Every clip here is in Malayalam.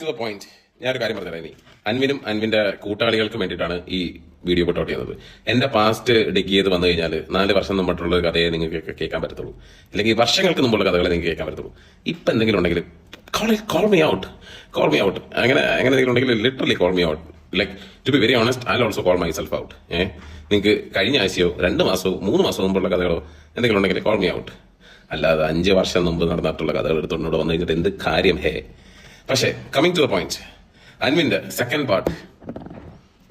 To the point. ഞാനൊരു കാര്യം പറഞ്ഞുതരാം. ഇനി അൻവിനും അൻവിന്റെ കൂട്ടാളികൾക്കും വേണ്ടിയിട്ടാണ് ഈ വീഡിയോ പുട്ട് ഔട്ട് ചെയ്യുന്നത്. എന്റെ പാസ്റ്റ് ഡിഗ് ചെയ്ത് വന്നു കഴിഞ്ഞാൽ 4 വർഷം മുമ്പിട്ടുള്ള ഒരു കഥയെ നിങ്ങൾക്ക് കേൾക്കാൻ പറ്റത്തുള്ളൂ, അല്ലെങ്കിൽ വർഷങ്ങൾക്ക് മുമ്പുള്ള കഥകളെ നിങ്ങൾക്ക് കേൾക്കാൻ പറ്റത്തുള്ളൂ. ഇപ്പൊ എന്തെങ്കിലും ഉണ്ടെങ്കിൽ കോൾ മീ ഔട്ട്. അങ്ങനെ എന്തെങ്കിലും ഉണ്ടെങ്കിൽ literally call me out. Like to be very honest, I also call myself out. നിങ്ങൾക്ക് കഴിഞ്ഞ ആഴ്ചയോ 2 മാസമോ 3 മാസമോ മുമ്പുള്ള കഥകളോ എന്തെങ്കിലും ഉണ്ടെങ്കിൽ കോൾ മീ ഔട്ട്. അല്ലാതെ 5 വർഷം മുമ്പ് നടന്നിട്ടുള്ള കഥകൾ എടുത്തുകൊണ്ട് വന്നു കഴിഞ്ഞിട്ട് എന്ത് കാര്യം? പക്ഷേ കമ്മിങ് ടു ദ പോയിന്റ്, അൻവിന്റെ സെക്കൻഡ് പാർട്ട്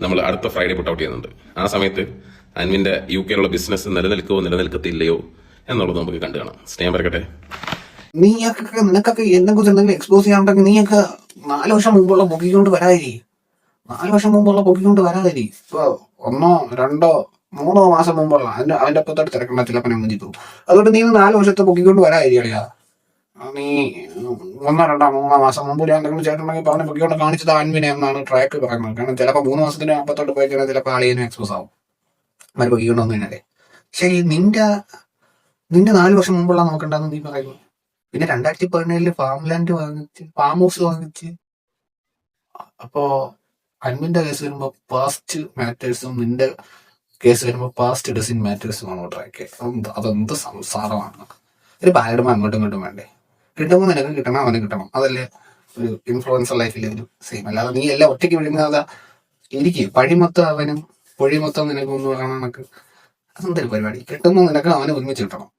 നമ്മൾ അടുത്ത ഫ്രൈഡേ പുട്ട് ഔട്ട് ചെയ്യുന്നുണ്ട്. ആ സമയത്ത് അൻവിന്റെ UK ബിസിനസ് നിലനിൽക്കത്തില്ലയോ എന്നുള്ളത് നമുക്ക് കണ്ടു കാണാം. സ്നേഹം പറയട്ടെ. നിനക്കൊക്കെ എന്നെ കുറിച്ച് എന്തെങ്കിലും എക്സ്പോസ് ചെയ്യാണ്ടെങ്കിൽ നീയൊക്കെ 4 വർഷം മുമ്പുള്ള പൊക്കിക്കൊണ്ട് വരാതിരി. 4 വർഷം മുമ്പുള്ള പൊക്കിക്കൊണ്ട് വരാതിരി. ഇപ്പൊ 1, 2, 3 മാസം മുമ്പുള്ള അവന്റെ അപ്പത്തോട്ട് തിരക്കണ്ട ചിലപ്പോൾ ഞാൻ മുഞ്ചിത്തു. അതുകൊണ്ട് നീ 4 വർഷത്തെ പൊക്കിക്കൊണ്ട് വരാതിരി അറിയാ. നീ 1, 2, 3 മാസം മുമ്പ് ഞാൻ എന്തെങ്കിലും ചേട്ടനെങ്കിൽ പറഞ്ഞ പൊക്കിക്കൊണ്ട് കാണിച്ചത് അൻവിനെ എന്നാണ് ട്രാക്ക് പറയുന്നത്. കാരണം ചിലപ്പോൾ 3 മാസത്തിന് അപ്പത്തോട്ട് പോയി കഴിഞ്ഞാൽ ചിലപ്പോൾ ആളിയനും എക്സ്പോസ് ആവും. അവര് പൊക്കിക്കൊണ്ട് വന്നു കഴിഞ്ഞാലേ. ശരി, നിന്റെ 4 വർഷം മുമ്പുള്ള നോക്കണ്ടെന്ന് നീ പറയുന്നു. പിന്നെ 2017 ഫാം ഹൗസ് വാങ്ങിച്ച്. അപ്പോ അൻവിന്റെ കേസ് വരുമ്പോ പാസ്റ്റ് മാറ്റേഴ്സും നിന്റെ കേസ് വരുമ്പോ പാസ്റ്റ് ഡസൻ മാറ്റേഴ്സും ട്രാക്ക്. അതെന്ത് സംസാരമാണ്? ഒരു ബാലഡും അങ്ങോട്ടും ഇങ്ങോട്ടും വേണ്ടേ? കിട്ടുമ്പോൾ നിനക്ക് കിട്ടണം, അവന് കിട്ടണം. അതല്ലേ ഒരു ഇൻഫ്ലുവൻസർ ലൈഫിൽ ഒരു സെയിം. അല്ലാതെ നീ എല്ലാം ഒറ്റയ്ക്ക് വിഴുങ്ങാതെ ഇരിക്കും. പഴിമൊത്തം അവനും പൊഴിമൊത്തം നിനക്ക് ഒന്ന് പറയണം കണക്ക്. അതെന്തൊരു പരിപാടി? കിട്ടുമ്പോൾ നിനക്ക് അവന് ഒരുമിച്ച് കിട്ടണം.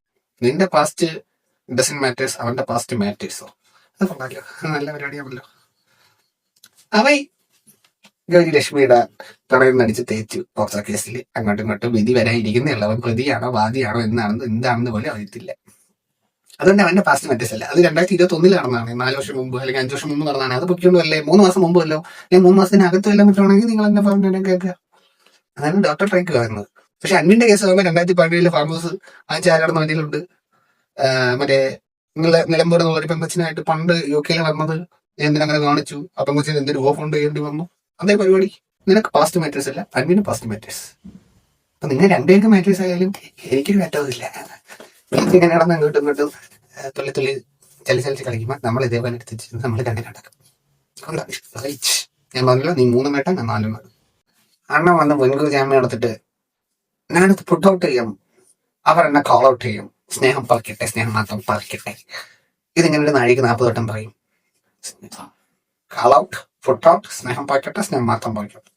നിന്റെ പാസ്റ്റ് ഡസൻ മാറ്റേഴ്സ്, അവന്റെ പാസ്റ്റ് മാറ്റേഴ്സോ? അത് കൊള്ളാലോ, നല്ല പരിപാടിയാണല്ലോ. അവൻ ഗൗരി ലക്ഷ്മിയുടെ തടയിൽ നടിച്ച് തേച്ചു ടോർച്ചർ കേസിൽ അങ്ങോട്ടും ഇങ്ങോട്ടും വിധി വരാനിരിക്കുന്നേ. അവൻ പ്രതിയാണോ വാദിയാണോ എന്താണെന്ന് പോലും അറിയത്തില്ല. അതുകൊണ്ട് അവന്റെ പാസ്റ്റ് മാറ്റേഴ്സ് അല്ല. അത് 2021 നടന്നതാണ്. 4 വർഷം മുമ്പ് അല്ലെങ്കിൽ 5 വർഷം മുമ്പ് നടന്നതാണ്. അത് പൊക്കിക്കൊണ്ടല്ലേ 3 മാസം മുമ്പല്ലോ, അല്ലെങ്കിൽ 3 മാസത്തിനകത്ത് വല്ലതും കിട്ടുവാണെങ്കിൽ നിങ്ങൾ എന്നെ പറഞ്ഞ കേൾക്കുക. അതാണ് ഡോക്ടർ ട്രൈക്ക് പറയുന്നത്. പക്ഷെ അൻവിന്റെ കേസ് ആകുമ്പോൾ 2017 ഫാം ഹൗസ് ആ ചാരാടുന്ന വണ്ടിയിലുണ്ട്. മറ്റേ നിലമ്പൂർ എന്നുള്ള പെങ്കൊച്ചിനായിട്ട് പണ്ട് UK വന്നത് എന്തിനങ്ങനെ കാണിച്ചു. ആ പെങ്കൊച്ചിന് എന്തൊരു ഓഫ് കൊണ്ട് ചെയ്യേണ്ടി വന്നു. അതേ പരിപാടി. നിനക്ക് പാസ്റ്റ് മാറ്റേഴ്സ് അല്ല, അൻവിന് പാസ്റ്റ് മാറ്റേഴ്സ്. അപ്പൊ നിങ്ങൾ രണ്ടുപേർക്ക് മാറ്റേഴ്സ് ആയാലും എനിക്കൊരു മാറ്റമില്ല. എനിക്ക് ഇങ്ങനെ നടന്ന് ഇങ്ങോട്ടും തുള്ളി ചലിച്ച് കളിക്കുമ്പോൾ നമ്മൾ ഇതേപോലെ എടുത്തിട്ട് നമ്മൾ കണ്ടു നടക്കും. ഞാൻ പറഞ്ഞില്ല, നീ 3 നേട്ടം, ഞാൻ 4 നേട്ടം. അണ്ണൻ വന്ന് മുൻകൂർ ജാമ്യം എടുത്തിട്ട് ഞാനത് പുട്ട് ഔട്ട് ചെയ്യും, അവർ എന്നെ കോൾ ഔട്ട് ചെയ്യും. സ്നേഹം പറിക്കട്ടെ, സ്നേഹം മാത്രം പറിക്കട്ടെ. ഇതിങ്ങനെ ഒരു നാഴിക്ക് 40 വട്ടം പറയും. കാൾ ഔട്ട്, പുട്ട് ഔട്ട്, സ്നേഹം പറിക്കട്ടെ, സ്നേഹം മാത്രം പറിക്കട്ടെ.